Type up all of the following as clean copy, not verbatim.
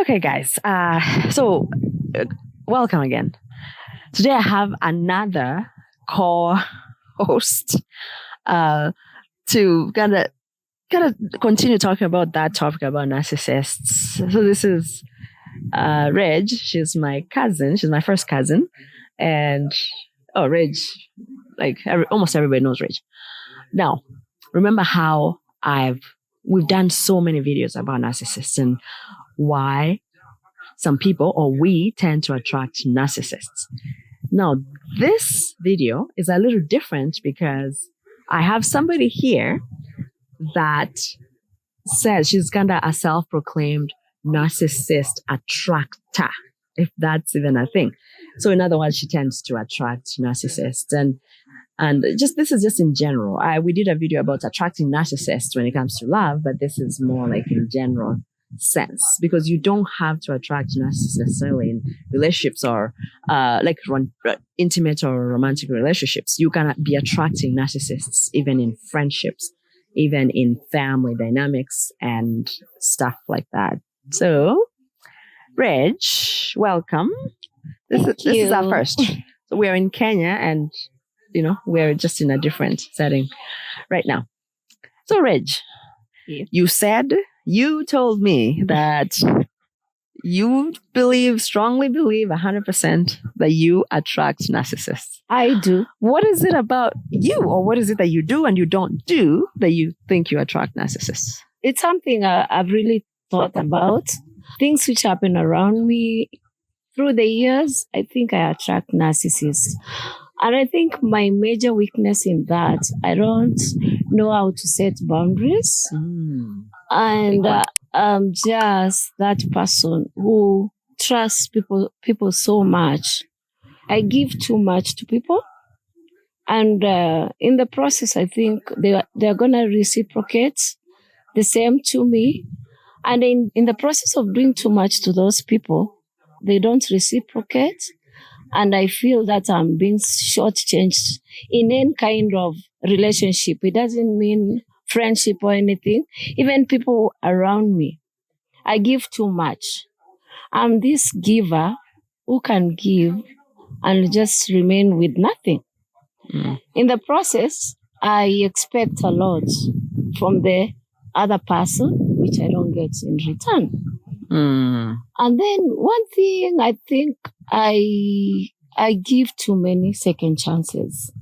Okay, guys. So welcome again. Today I have another co-host to kind of continue talking about that topic about narcissists. So this is Reg. She's my cousin. She's my first cousin, and Reg, like almost everybody knows Reg. Now, remember how we've done so many videos about narcissists and why some people or we tend to attract narcissists. Now, this video is a little different because I have somebody here that says she's kind of a self-proclaimed narcissist attractor, if that's even a thing. So in other words, she tends to attract narcissists. And just this is just in general. We did a video about attracting narcissists when it comes to love, but this is more like in general sense, because you don't have to attract narcissists necessarily in relationships or intimate or romantic relationships. You can be attracting narcissists even in friendships, even in family dynamics and stuff like that. So, Reg, welcome. This is our first. So we're in Kenya and, we're just in a different setting right now. So, Reg, you told me that you strongly believe 100% that you attract narcissists. I do. What is it about you, or what is it that you do and you don't do that you think you attract narcissists? It's something I've really thought about. Things which happen around me through the years, I think I attract narcissists. And I think my major weakness in that, I don't know how to set boundaries. And I'm just that person who trusts people so much. I give too much to people. And in the process, I think they're going to reciprocate the same to me. And in the process of doing too much to those people, they don't reciprocate. And I feel that I'm being shortchanged in any kind of relationship. It doesn't mean friendship or anything. Even people around me, I give too much. I'm this giver who can give and just remain with nothing. In the process, I expect a lot from the other person, which I don't get in return. And then one thing, I think I give too many second chances.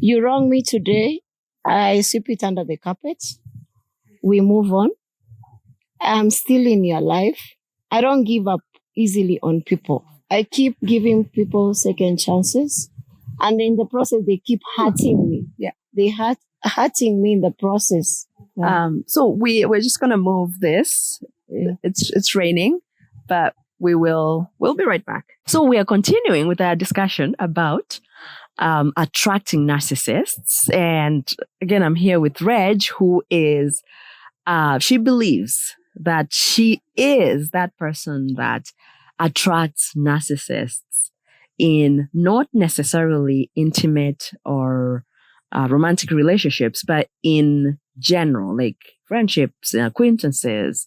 You wrong me today, I sweep it under the carpet. We move on. I'm still in your life. I don't give up easily on people. I keep giving people second chances. And in the process, they keep hurting me. Yeah. They hurting me in the process. Yeah. So we're just going to move this. Yeah. It's raining, but we'll be right back. So we are continuing with our discussion about attracting narcissists. And again, I'm here with Reg, who is, she believes that she is that person that attracts narcissists in not necessarily intimate or romantic relationships, but in general, like friendships, acquaintances,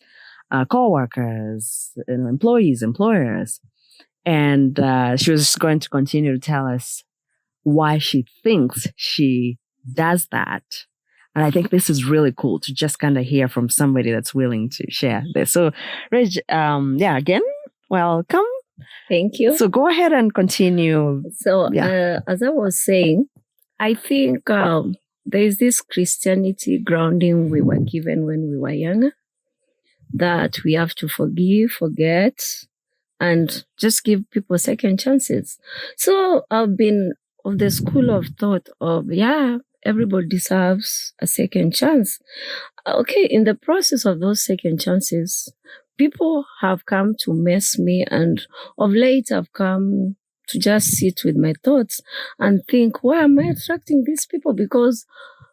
co-workers, employees, employers. And she was going to continue to tell us why she thinks she does that. And I think this is really cool to just kind of hear from somebody that's willing to share this. So, Reg, again, welcome. Thank you. So go ahead and continue. So as I was saying, I think there is this Christianity grounding we were given when we were younger, that we have to forgive, forget, and just give people second chances. So I've been of the school of thought of, everybody deserves a second chance. Okay, in the process of those second chances, people have come to mess me, and of late I've come to just sit with my thoughts and think, why am I attracting these people? Because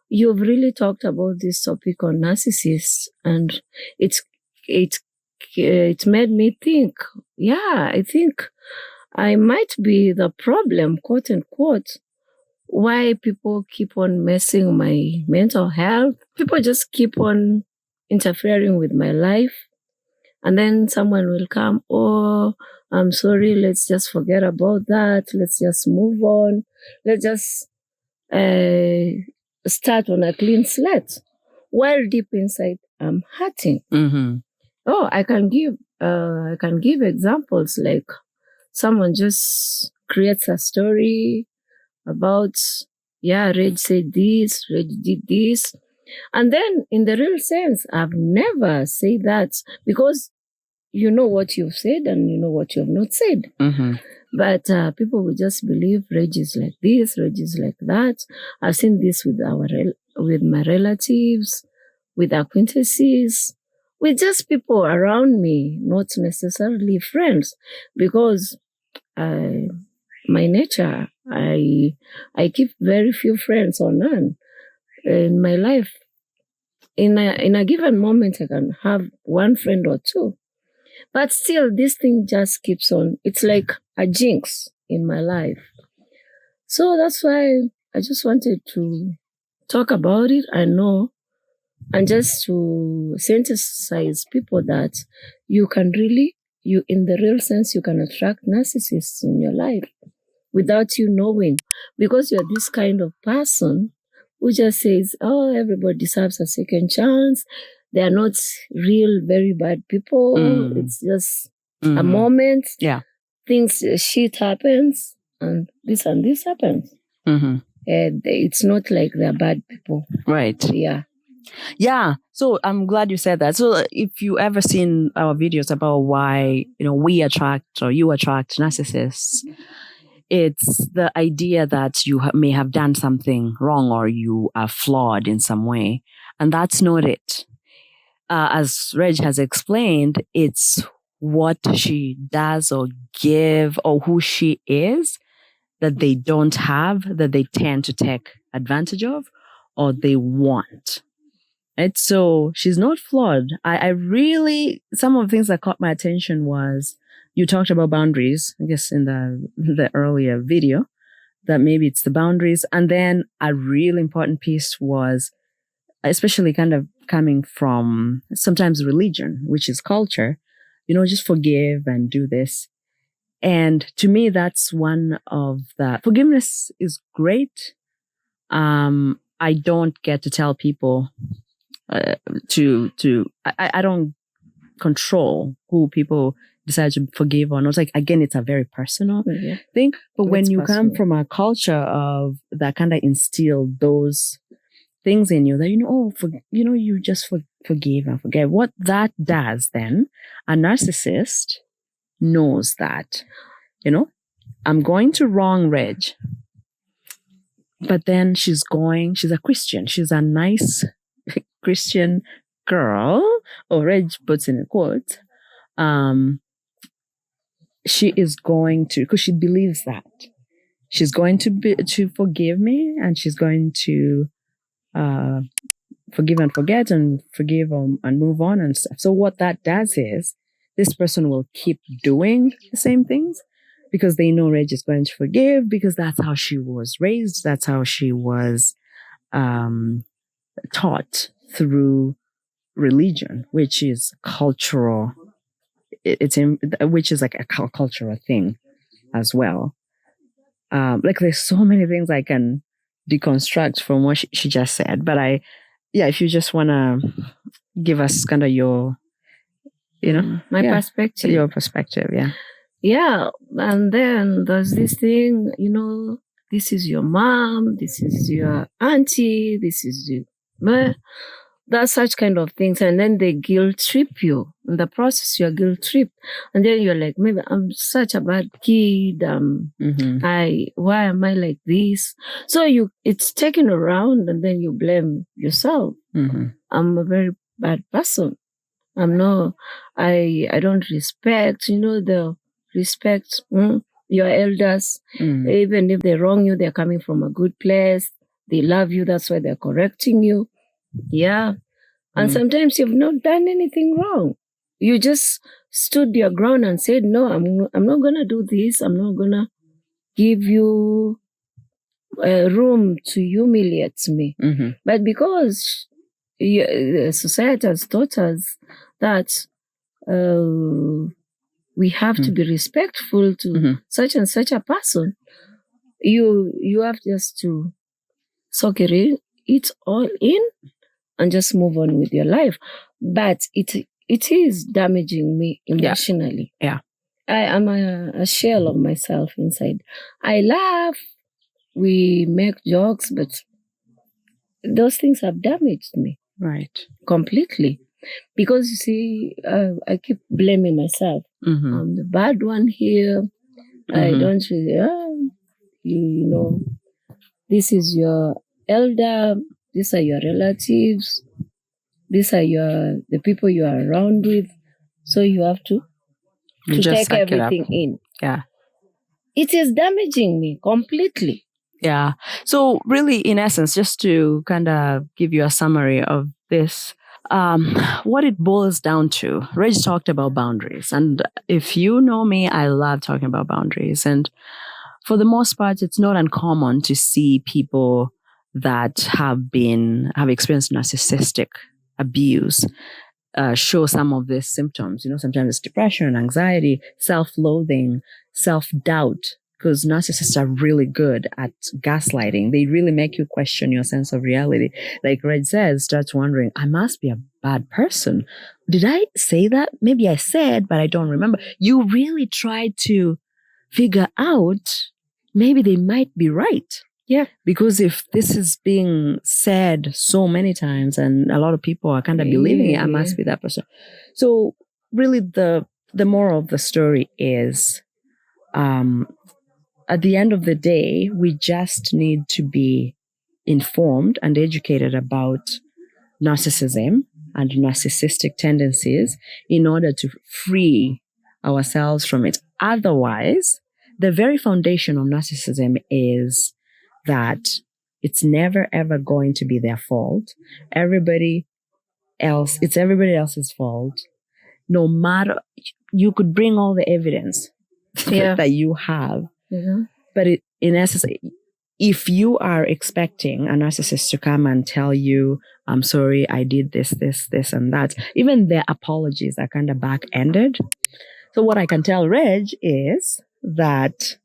you've really talked about this topic on narcissists, and it made me think, I think I might be the problem, quote unquote, why people keep on messing my mental health. People just keep on interfering with my life. And then someone will come, oh, I'm sorry, let's just forget about that. Let's just move on. Let's just start on a clean slate. While deep inside, I'm hurting. Mm-hmm. Oh, I can give examples like someone just creates a story about, yeah, Reg said this, Reg did this. And then in the real sense, I've never said that, because you know what you've said and you know what you have not said. Mm-hmm. But people will just believe Reg is like this, Reg is like that. I've seen this with with my relatives, with acquaintances, with just people around me, not necessarily friends, because my nature, I keep very few friends or none in my life. In a given moment, I can have one friend or two, but still, this thing just keeps on. It's like a jinx in my life. So that's why I just wanted to talk about it. I know, and just to sensitize people that you can really, in the real sense, you can attract narcissists in your life without you knowing, because you're this kind of person who just says, oh, everybody deserves a second chance. They are not real, very bad people. It's just a moment. Yeah. Things, shit happens, and this happens. Mm-hmm. And it's not like they're bad people. Right. Yeah. Yeah. So I'm glad you said that. So if you ever seen our videos about why, we attract or you attract narcissists, it's the idea that you may have done something wrong or you are flawed in some way. And that's not it. As Reg has explained, it's what she does or give or who she is that they don't have, that they tend to take advantage of or they want. Right? So she's not flawed. I really, some of the things that caught my attention was you talked about boundaries, I guess in the earlier video, that maybe it's the boundaries. And then a real important piece was, especially kind of coming from sometimes religion, which is culture, just forgive and do this. And to me, that's one of the forgiveness is great. I don't get to tell people I don't control who people decide to forgive or not. Like, again, it's a very personal thing. But when you come from a culture of that kind of instill those things in you that, you just forgive and forget. What that does then, a narcissist knows that, I'm going to wrong Reg, but then she's a Christian. She's a nice Christian girl, or Reg puts in a quote. She is going to, because she believes that she's going to forgive me, and she's going to forgive and forget and forgive and move on and stuff. So what that does is this person will keep doing the same things because they know Reg is going to forgive, because that's how she was raised. That's how she was taught through religion, which is cultural. Which is like a cultural thing as well. Like there's so many things I can deconstruct from what she just said, but if you just want to give us kind of your, perspective. Your perspective, yeah. Yeah, and then there's this thing, this is your mom, this is your auntie, this is you. That's such kind of things. And then they guilt trip you. In the process, you're guilt tripped. And then you're like, maybe I'm such a bad kid. Why am I like this? So it's taken around, and then you blame yourself. I'm a very bad person. I don't respect, the respect your elders. Even if they wrong you, they're coming from a good place. They love you. That's why they're correcting you. Yeah. And sometimes you've not done anything wrong. You just stood your ground and said, no, I'm not going to do this. I'm not going to give you room to humiliate me. But because society has taught us that we have to be respectful to such and such a person. You have just to soak it all in and just move on with your life. But it is damaging me emotionally. Yeah. I am a shell of myself inside. I laugh, we make jokes, but those things have damaged me. Right. Completely. Because you see, I keep blaming myself. I'm the bad one here. I don't really, you know, this is your elder, these are your relatives, these are the people you are around with. So you have to take everything in. Yeah. It is damaging me completely. Yeah. So really, in essence, just to kind of give you a summary of this, what it boils down to, Reg talked about boundaries. And if you know me, I love talking about boundaries. And for the most part, it's not uncommon to see people that have experienced narcissistic abuse show some of these symptoms. Sometimes it's depression, anxiety, self-loathing, self-doubt, because narcissists are really good at gaslighting. They really make you question your sense of reality. Like Red says, starts wondering, I must be a bad person. Did I say that? Maybe I said, but I don't remember. You really try to figure out, maybe they might be right. Yeah. Because if this is being said so many times and a lot of people are kind of believing it, I must be that person. So really the moral of the story is, at the end of the day, we just need to be informed and educated about narcissism and narcissistic tendencies in order to free ourselves from it. Otherwise, the very foundation of narcissism is that it's never ever going to be their fault. It's everybody else's fault. No matter, you could bring all the evidence that you have, but in essence, if you are expecting a narcissist to come and tell you, I'm sorry, I did this, and that, even their apologies are kind of back-ended. So what I can tell Reg is that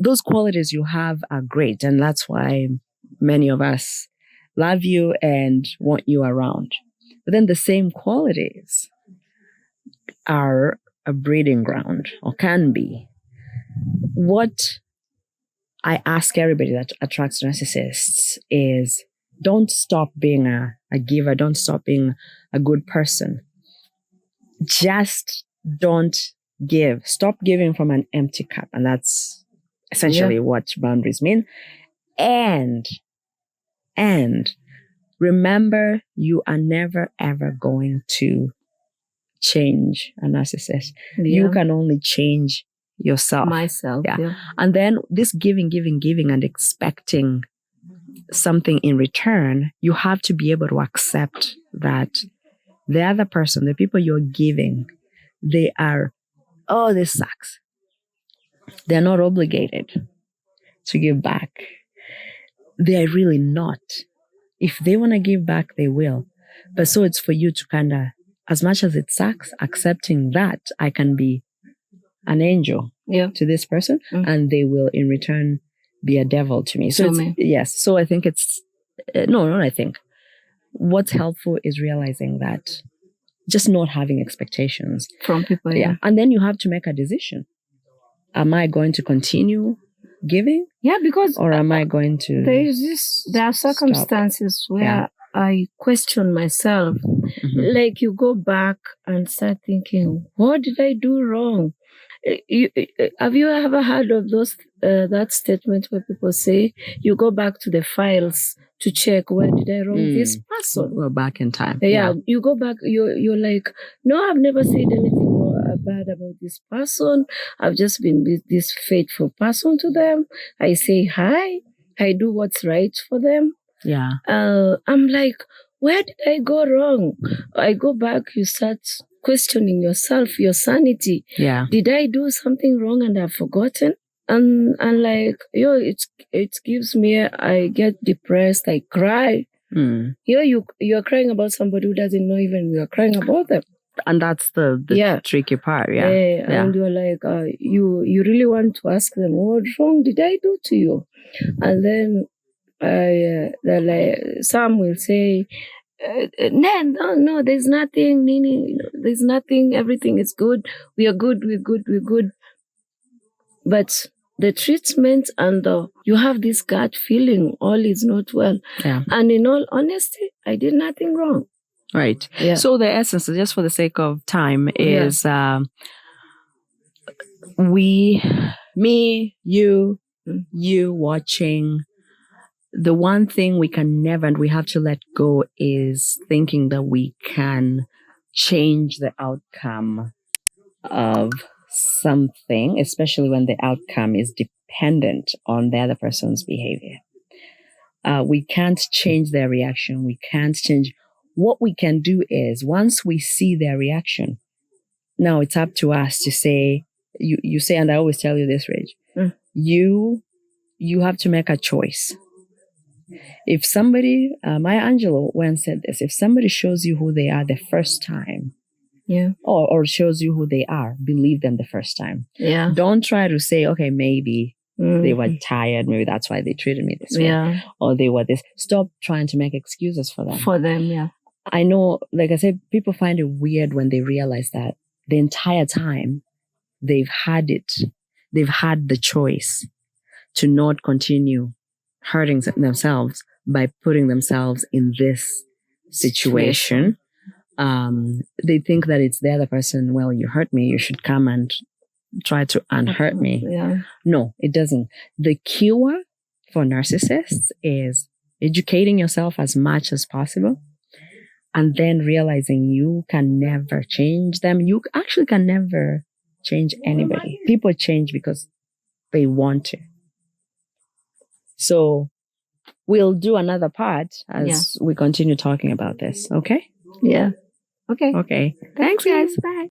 those qualities you have are great. And that's why many of us love you and want you around. But then the same qualities are a breeding ground, or can be. What I ask everybody that attracts narcissists is, don't stop being a giver. Don't stop being a good person. Just don't give. Stop giving from an empty cup. And that's essentially what boundaries mean. And remember, you are never, ever going to change a narcissist. You can only change yourself. Myself. Yeah. And then this giving and expecting something in return, you have to be able to accept that the other person, the people you're giving, they are, oh, this sucks. They're not obligated to give back. They're really not. If they want to give back, they will. But so it's for you to kind of, as much as it sucks, accepting that I can be an angel to this person, and they will in return be a devil to me. So yes. So I think it's, I think what's helpful is realizing that just not having expectations from people. Yeah. And then you have to make a decision. Am I going to continue giving? Yeah, because or am I going to there are circumstances where I question myself. Like you go back and start thinking, what did I do wrong? Have you ever heard of that statement where people say you go back to the files to check, where did I wrong this person? Well, back in time. Yeah, you go back, you're like, no, I've never said anything more bad about this person. I've just been with this faithful person to them. I say hi. I do what's right for them. Yeah. I'm like, where did I go wrong? I go back, you start questioning yourself, your sanity. Yeah. Did I do something wrong and I've forgotten? And like, it gives me, I get depressed, I cry. You're crying about somebody who doesn't know even you're crying about them. And that's the Yeah. tricky part. Yeah. And you're like, you really want to ask them, what wrong did I do to you? And then some will say, no, there's nothing, Nini, there's nothing, everything is good, we're good. But the treatment and you have this gut feeling all is not well. Yeah. And in all honesty, I did nothing wrong. Right. Yeah. So the essence, just for the sake of time, is me, you watching. The one thing we can never, and we have to let go, is thinking that we can change the outcome of something, especially when the outcome is dependent on the other person's behavior. We can't change their reaction. We can't change. What we can do is, once we see their reaction, now it's up to us to say, you say, and I always tell you this, Rach, you have to make a choice. If somebody, Maya Angelou once said this, if somebody shows you who they are the first time, or shows you who they are, believe them the first time. Yeah. Don't try to say, okay, maybe they were tired, maybe that's why they treated me this way, or they were this. Stop trying to make excuses for them. Yeah. I know, like I said, people find it weird when they realize that the entire time they've had the choice to not continue hurting themselves by putting themselves in this situation. They think that it's the other person, well, you hurt me, you should come and try to unhurt me. Yeah. No, it doesn't. The cure for narcissists is educating yourself as much as possible, and then realizing you can never change them. You actually can never change anybody. People change because they want to. So we'll do another part as we continue talking about this. Okay? Yeah. Okay. Okay. Thanks, guys. Bye.